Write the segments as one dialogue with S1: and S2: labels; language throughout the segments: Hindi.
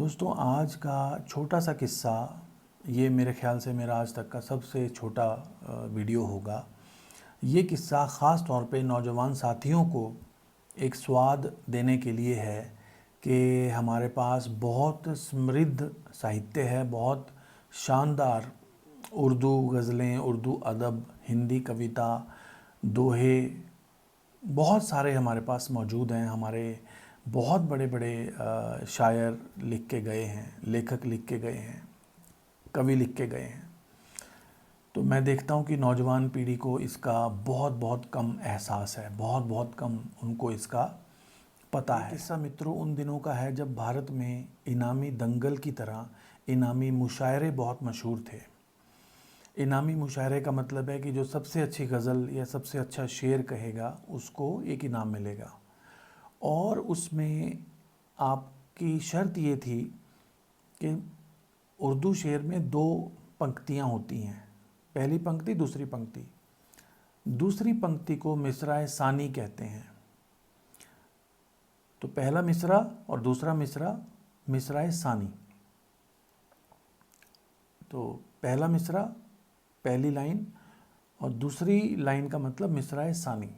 S1: दोस्तों, आज का छोटा सा किस्सा, ये मेरे ख़्याल से मेरा आज तक का सबसे छोटा वीडियो होगा। ये किस्सा ख़ास तौर पे नौजवान साथियों को एक स्वाद देने के लिए है कि हमारे पास बहुत समृद्ध साहित्य है, बहुत शानदार उर्दू ग़ज़लें, उर्दू अदब, हिंदी कविता, दोहे बहुत सारे हमारे पास मौजूद हैं। हमारे बहुत बड़े बड़े शायर लिख के गए हैं, लेखक लिख के गए हैं, कवि लिख के गए हैं। तो मैं देखता हूँ कि नौजवान पीढ़ी को इसका बहुत बहुत कम एहसास है, बहुत बहुत कम उनको इसका पता है। किस्सा मित्रों उन दिनों का है जब भारत में इनामी दंगल की तरह इनामी मुशायरे बहुत मशहूर थे। इनामी मुशायरे का मतलब है कि जो सबसे अच्छी गज़ल या सबसे अच्छा शेर कहेगा उसको एक इनाम मिलेगा, और उसमें आपकी शर्त ये थी कि उर्दू शेर में दो पंक्तियाँ होती हैं, पहली पंक्ति, दूसरी पंक्ति। दूसरी पंक्ति को मिसरा सानी कहते हैं। तो पहला मिसरा और दूसरा मिसरा, मिसरा सानी। तो पहला मिसरा, पहली लाइन, और दूसरी लाइन का मतलब मिसरा सानी।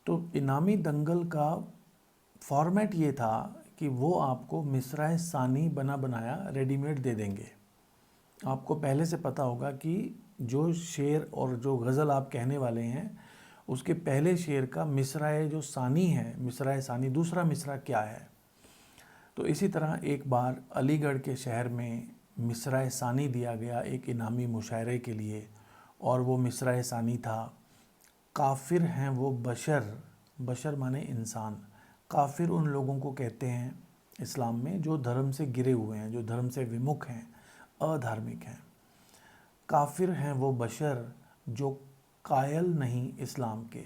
S1: तो इनामी दंगल का फॉर्मेट ये था कि वो आपको मिसरा सानी बना बनाया रेडीमेड दे देंगे। आपको पहले से पता होगा कि जो शेर और जो गज़ल आप कहने वाले हैं उसके पहले शेर का मिसरा जो सानी है, मिसरा सानी दूसरा मिसरा क्या है। तो इसी तरह एक बार अलीगढ़ के शहर में मिसरा सानी दिया गया एक इनामी मुशायरे के लिए, और वो मिसरा सानी था, काफिर हैं वो बशर, बशर माने इंसान। काफिर उन लोगों को कहते हैं इस्लाम में जो धर्म से गिरे हुए हैं, जो धर्म से विमुख हैं, अधार्मिक हैं। काफिर हैं वो बशर जो कायल नहीं इस्लाम के।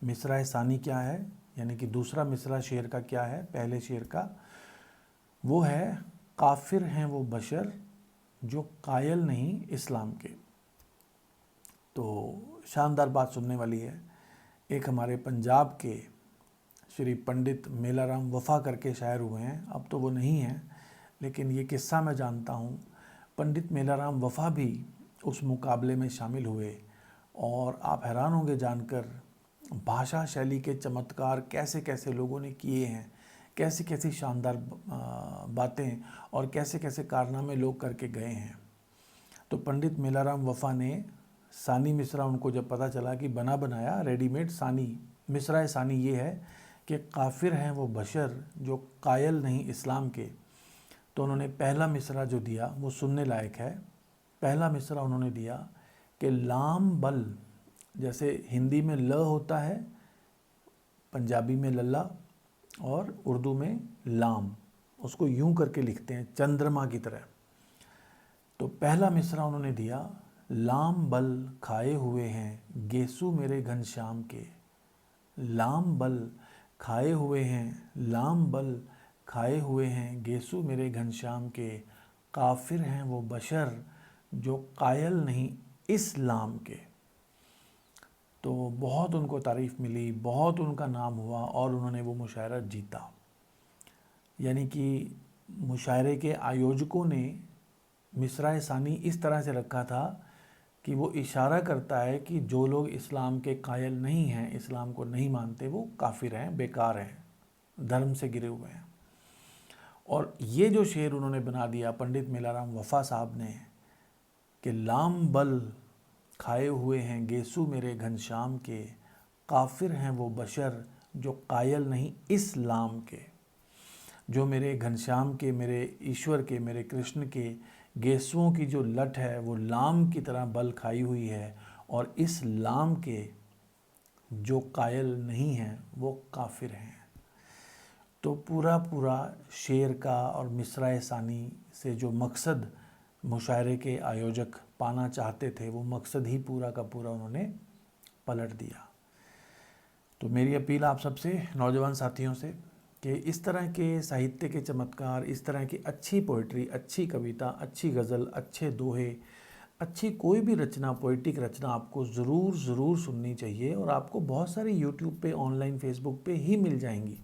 S1: मिसरा सानी क्या है, यानी कि दूसरा मिसरा शेर का क्या है, पहले शेर का, वो है काफिर हैं वो बशर जो कायल नहीं इस्लाम के। तो शानदार बात सुनने वाली है। एक हमारे पंजाब के श्री पंडित मेलाराम वफ़ा करके शायर हुए हैं, अब तो वो नहीं हैं, लेकिन ये किस्सा मैं जानता हूँ। पंडित मेलाराम वफ़ा भी उस मुकाबले में शामिल हुए, और आप हैरान होंगे जानकर भाषा शैली के चमत्कार कैसे कैसे लोगों ने किए हैं, कैसी कैसी शानदार बातें और कैसे कैसे कारनामे लोग करके गए हैं। तो पंडित मेलाराम वफ़ा ने सानी मिसरा, उनको जब पता चला कि बना बनाया रेडीमेड सानी, मिसरा सानी ये है कि काफिर हैं वो बशर जो कायल नहीं इस्लाम के, तो उन्होंने पहला मिसरा जो दिया वो सुनने लायक है। पहला मिसरा उन्होंने दिया कि लाम बल, जैसे हिंदी में ल होता है, पंजाबी में लल्ला और उर्दू में लाम, उसको यूं करके लिखते हैं चंद्रमा की तरह। तो पहला मिसरा उन्होंने दिया, लाम बल खाए हुए हैं गेसू मेरे घनश्याम के। लाम बल खाए हुए हैं, लाम बल खाए हुए हैं गेसू मेरे घनश्याम के। काफिर हैं वो बशर जो कायल नहीं इस्लाम के। तो बहुत उनको तारीफ़ मिली, बहुत उनका नाम हुआ, और उन्होंने वो मुशायरा जीता। यानी कि मुशायरे के आयोजकों ने मिसरा सानी इस तरह से रखा था कि वो इशारा करता है कि जो लोग इस्लाम के कायल नहीं हैं, इस्लाम को नहीं मानते, वो काफिर हैं, बेकार हैं, धर्म से गिरे हुए हैं। और ये जो शेर उन्होंने बना दिया पंडित मेलाराम वफ़ा साहब ने कि लाम बल खाए हुए हैं गेसू मेरे घनश्याम के, काफिर हैं वो बशर जो कायल नहीं इस्लाम के। जो मेरे घनश्याम के, मेरे ईश्वर के, मेरे कृष्ण के गेसुओं की जो लट है वो लाम की तरह बल खाई हुई है, और इस लाम के जो कायल नहीं हैं वो काफिर हैं। तो पूरा पूरा शेर का और मिसरा सानी से जो मकसद मुशायरे के आयोजक पाना चाहते थे, वो मकसद ही पूरा का पूरा उन्होंने पलट दिया। तो मेरी अपील आप सबसे, नौजवान साथियों से, कि इस तरह के साहित्य के चमत्कार, इस तरह की अच्छी पोइट्री, अच्छी कविता, अच्छी गज़ल, अच्छे दोहे, अच्छी कोई भी रचना, पोइटिक रचना आपको ज़रूर सुननी चाहिए, और आपको बहुत सारी यूट्यूब पे, ऑनलाइन, फेसबुक पे ही मिल जाएंगी।